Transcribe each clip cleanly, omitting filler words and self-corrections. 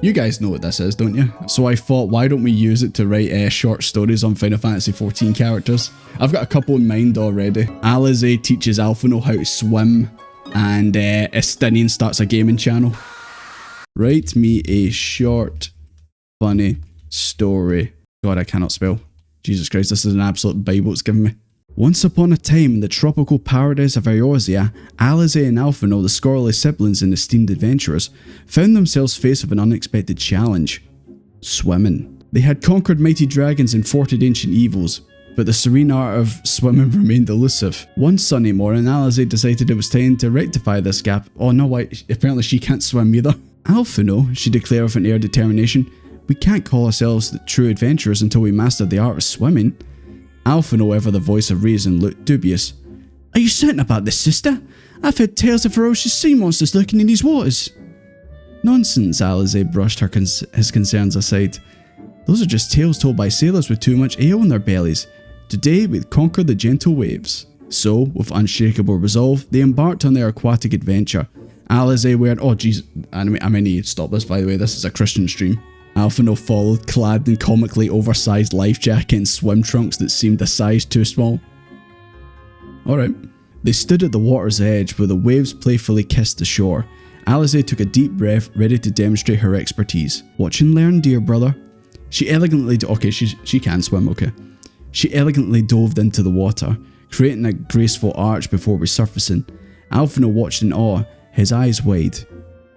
You guys know what this is, don't you? So I thought, why don't we use it to write short stories on Final Fantasy XIV characters? I've got a couple in mind already. Alize teaches Alphino how to swim, and Estinian starts a gaming channel. Write me a short, funny story. God, I cannot spell. Jesus Christ, this is an absolute Bible it's given me. Once upon a time in the tropical paradise of Eorzea, Alize and Alphino, the scholarly siblings and esteemed adventurers, found themselves faced with an unexpected challenge. Swimming. They had conquered mighty dragons and thwarted ancient evils, but the serene art of swimming remained elusive. One sunny morning, Alize decided it was time to rectify this gap. Oh no, wait, apparently she can't swim either. Alphino, she declared with an air of determination, we can't call ourselves the true adventurers until we master the art of swimming. Alphino, ever the voice of reason, looked dubious. Are you certain about this, sister? I've heard tales of ferocious sea monsters lurking in these waters. Nonsense, Alize brushed his concerns aside. Those are just tales told by sailors with too much ale in their bellies. Today we'd conquer the gentle waves. So, with unshakable resolve, they embarked on their aquatic adventure. Alize wearing— oh jeez, I may need to stop this, by the way, this is a Christian stream. Alphino followed, clad in comically oversized life jacket and swim trunks that seemed a size too small. Alright. They stood at the water's edge where the waves playfully kissed the shore. Alize took a deep breath, ready to demonstrate her expertise. Watch and learn, dear brother. She elegantly— okay, she can swim, okay. She elegantly dove into the water, creating a graceful arch before resurfacing. Alphino watched in awe, his eyes wide.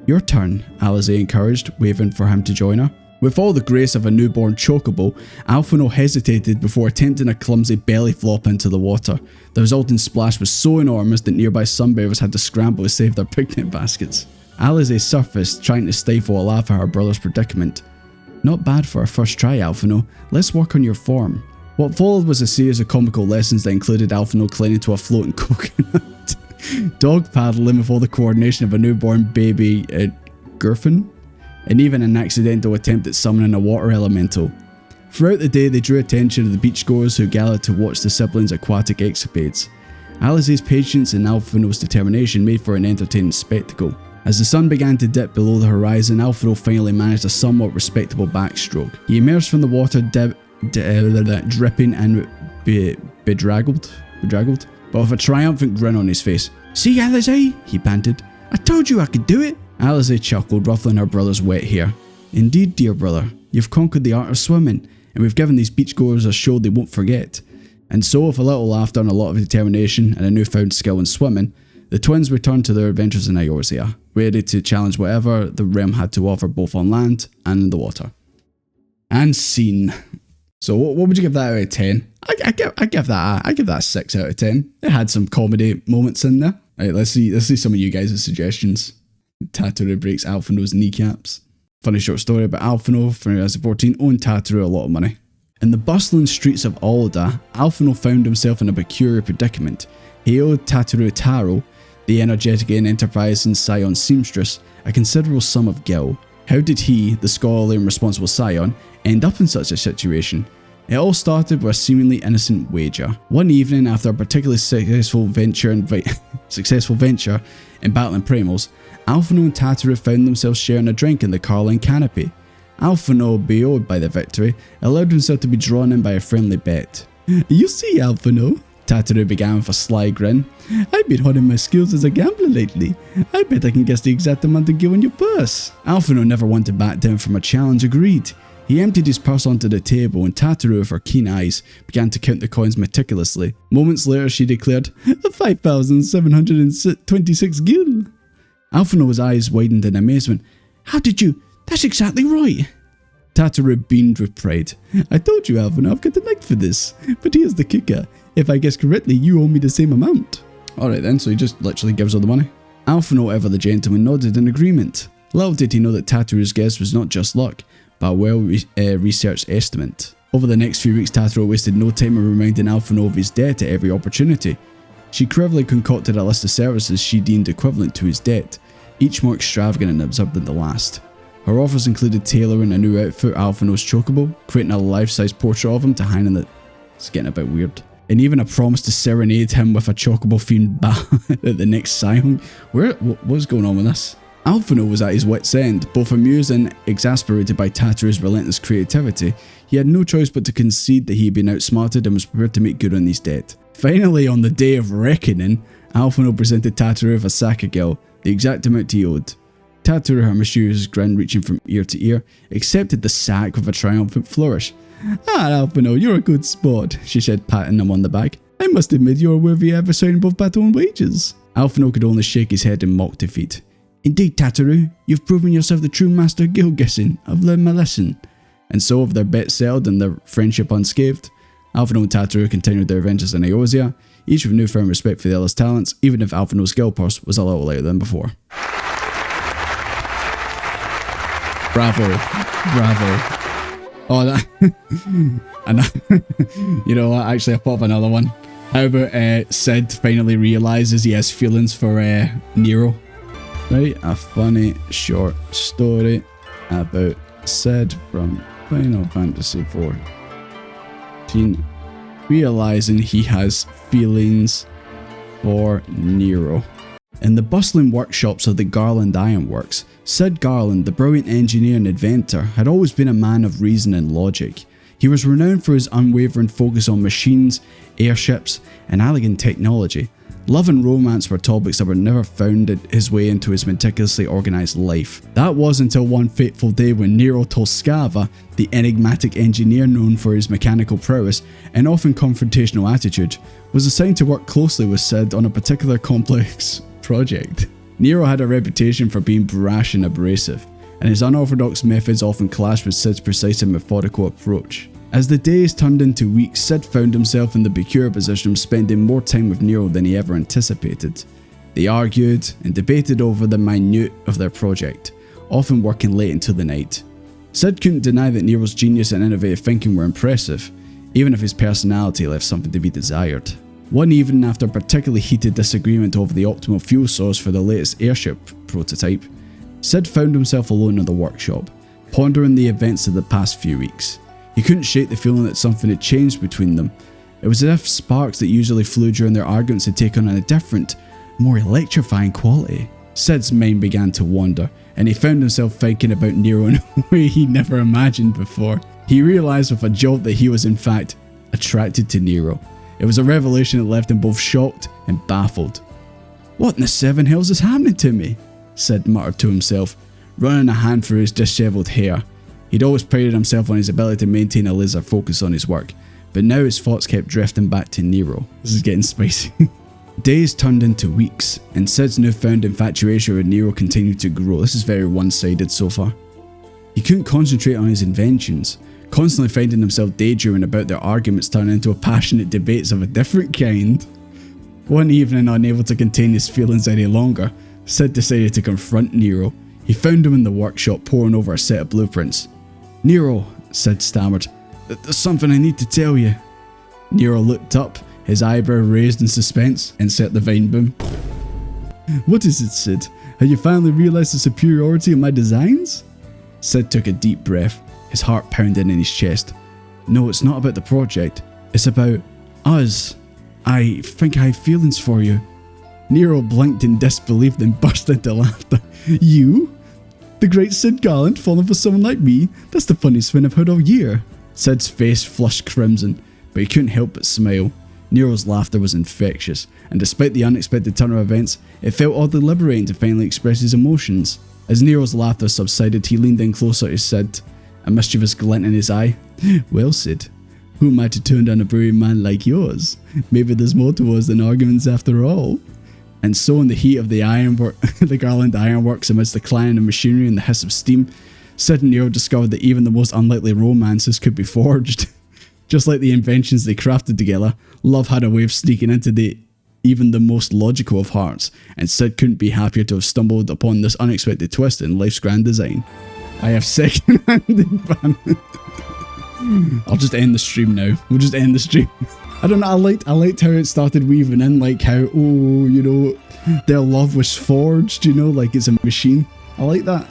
Your turn, Alize encouraged, waving for him to join her. With all the grace of a newborn chocobo, Alphino hesitated before attempting a clumsy belly flop into the water. The resulting splash was so enormous that nearby sunbathers had to scramble to save their picnic baskets. Alize surfaced, trying to stifle a laugh at her brother's predicament. Not bad for a first try, Alphino. Let's work on your form. What followed was a series of comical lessons that included Alphino clinging to a floating coconut, dog paddling with all the coordination of a newborn baby Gurfin, and even an accidental attempt at summoning a water elemental. Throughout the day, they drew attention of the beachgoers who gathered to watch the siblings' aquatic escapades. Alize's patience and Alphino's determination made for an entertaining spectacle. As the sun began to dip below the horizon, Alphino finally managed a somewhat respectable backstroke. He emerged from the water dripping and bedraggled, but with a triumphant grin on his face. See, Alize, he panted. I told you I could do it. Alize chuckled, ruffling her brother's wet hair. Indeed, dear brother, you've conquered the art of swimming, and we've given these beachgoers a show they won't forget. And so, with a little laughter and a lot of determination and a newfound skill in swimming, the twins returned to their adventures in Eorzea, ready to challenge whatever the realm had to offer both on land and in the water. And scene. So what would you give that out of 10? I give that a 6 out of 10. It had some comedy moments in there. Right, let's see some of you guys' suggestions. Tataru breaks Alphino's kneecaps. Funny short story about Alphino, Final Fantasy XIV, owed Tataru a lot of money. In the bustling streets of Alda, Alphino found himself in a peculiar predicament. He owed Tataru Taro, the energetic and enterprising scion seamstress, a considerable sum of gil. How did he, the scholarly and responsible scion, end up in such a situation? It all started with a seemingly innocent wager. One evening, after a particularly successful venture in battling primals, Alphino and Tataru found themselves sharing a drink in the Garlean Canopy. Alphino, buoyed by the victory, allowed himself to be drawn in by a friendly bet. You see, Alphino, Tataru began with a sly grin, I've been honing my skills as a gambler lately. I bet I can guess the exact amount of gil in your purse. Alphino, never one to back down from a challenge, agreed. He emptied his purse onto the table, and Tataru, with her keen eyes, began to count the coins meticulously. Moments later, she declared, 5,726 gil. Alphino's eyes widened in amazement. How did you? That's exactly right. Tataru beamed with pride. I told you, Alphino, I've got a knack for this. But here's the kicker. If I guess correctly, you owe me the same amount. Alright then, so he just literally gives her the money. Alphino, ever the gentleman, nodded in agreement. Little did he know that Tataru's guess was not just luck, but a well-researched estimate. Over the next few weeks, Tataru wasted no time in reminding Alphino of his debt at every opportunity. She cleverly concocted a list of services she deemed equivalent to his debt, each more extravagant and absurd than the last. Her offers included tailoring a new outfit Alphino's chocobo, creating a life-size portrait of him to hang in the— it's getting a bit weird. And even a promise to serenade him with a chocobo-themed ballad at the next Scion. What's going on with this? Alphino was at his wit's end, both amused and exasperated by Tataru's relentless creativity. He had no choice but to concede that he had been outsmarted and was prepared to make good on his debt. Finally, on the day of reckoning, Alphino presented Tataru with a sack of gil, the exact amount he owed. Tataru, her mischievous grin reaching from ear to ear, accepted the sack with a triumphant flourish. "Ah, Alphino, you're a good sport," she said, patting him on the back. "I must admit you're a worthy adversary in both battle and wages." Alphino could only shake his head in mock defeat. "Indeed, Tataru, you've proven yourself the true master of guild guessing. I've learned my lesson." And so, with their bet settled and their friendship unscathed, Alphino and Tataru continued their adventures in Eorzea, each with newfound respect for the other's talents, even if Alphino's skill purse was a little lighter than before. Bravo. Bravo. Oh, that... and you know what, actually I thought of another one. How about Sid finally realises he has feelings for Nero? Write a funny short story about Sid from Final Fantasy XIV realising he has feelings for Nero. In the bustling workshops of the Garlean Ironworks, Sid Garlean, the brilliant engineer and inventor, had always been a man of reason and logic. He was renowned for his unwavering focus on machines, airships, and elegant technology. Love and romance were topics that were never found his way into his meticulously organised life. That was until one fateful day when Nero Toscava, the enigmatic engineer known for his mechanical prowess and often confrontational attitude, was assigned to work closely with Sid on a particular complex project. Nero had a reputation for being brash and abrasive, and his unorthodox methods often clashed with Sid's precise and methodical approach. As the days turned into weeks, Sid found himself in the peculiar position of spending more time with Nero than he ever anticipated. They argued and debated over the minute of their project, often working late into the night. Sid couldn't deny that Nero's genius and innovative thinking were impressive, even if his personality left something to be desired. One evening, after a particularly heated disagreement over the optimal fuel source for the latest airship prototype, Sid found himself alone in the workshop, pondering the events of the past few weeks. He couldn't shake the feeling that something had changed between them. It was as if sparks that usually flew during their arguments had taken on a different, more electrifying quality. Sid's mind began to wander, and he found himself thinking about Nero in a way he never imagined before. He realised with a jolt that he was in fact attracted to Nero. It was a revelation that left him both shocked and baffled. "What in the seven hells is happening to me?" Sid muttered to himself, running a hand through his dishevelled hair. He'd always prided himself on his ability to maintain a laser focus on his work, but now his thoughts kept drifting back to Nero. This is getting spicy. Days turned into weeks, and Sid's newfound infatuation with Nero continued to grow. This is very one-sided so far. He couldn't concentrate on his inventions, constantly finding himself daydreaming about their arguments turning into passionate debates of a different kind. One evening, unable to contain his feelings any longer, Sid decided to confront Nero. He found him in the workshop poring over a set of blueprints. "Nero," Sid stammered, "there's something I need to tell you." Nero looked up, his eyebrow raised in suspense, and set the vine boom. "What is it, Sid? Have you finally realised the superiority of my designs?" Sid took a deep breath, his heart pounding in his chest. "No, it's not about the project. It's about us. I think I have feelings for you." Nero blinked in disbelief, then burst into laughter. "You? The great Sid Garlean falling for someone like me? That's the funniest thing I've heard all year." Sid's face flushed crimson, but he couldn't help but smile. Nero's laughter was infectious, and despite the unexpected turn of events, it felt oddly liberating to finally express his emotions. As Nero's laughter subsided, he leaned in closer to Sid, a mischievous glint in his eye. "Well, Sid, who am I to turn down a brilliant man like yours? Maybe there's more to us than arguments after all." And so in the heat of the Garlean Ironworks, amidst the clanging of machinery and the hiss of steam, Sid and Nero discovered that even the most unlikely romances could be forged. Just like the inventions they crafted together, love had a way of sneaking into even the most logical of hearts, and Sid couldn't be happier to have stumbled upon this unexpected twist in life's grand design. I have second-hand advantage. I'll just end the stream now. We'll just end the stream. I don't know, I liked how it started weaving in, like how, oh, you know, their love was forged, you know, like it's a machine. I like that.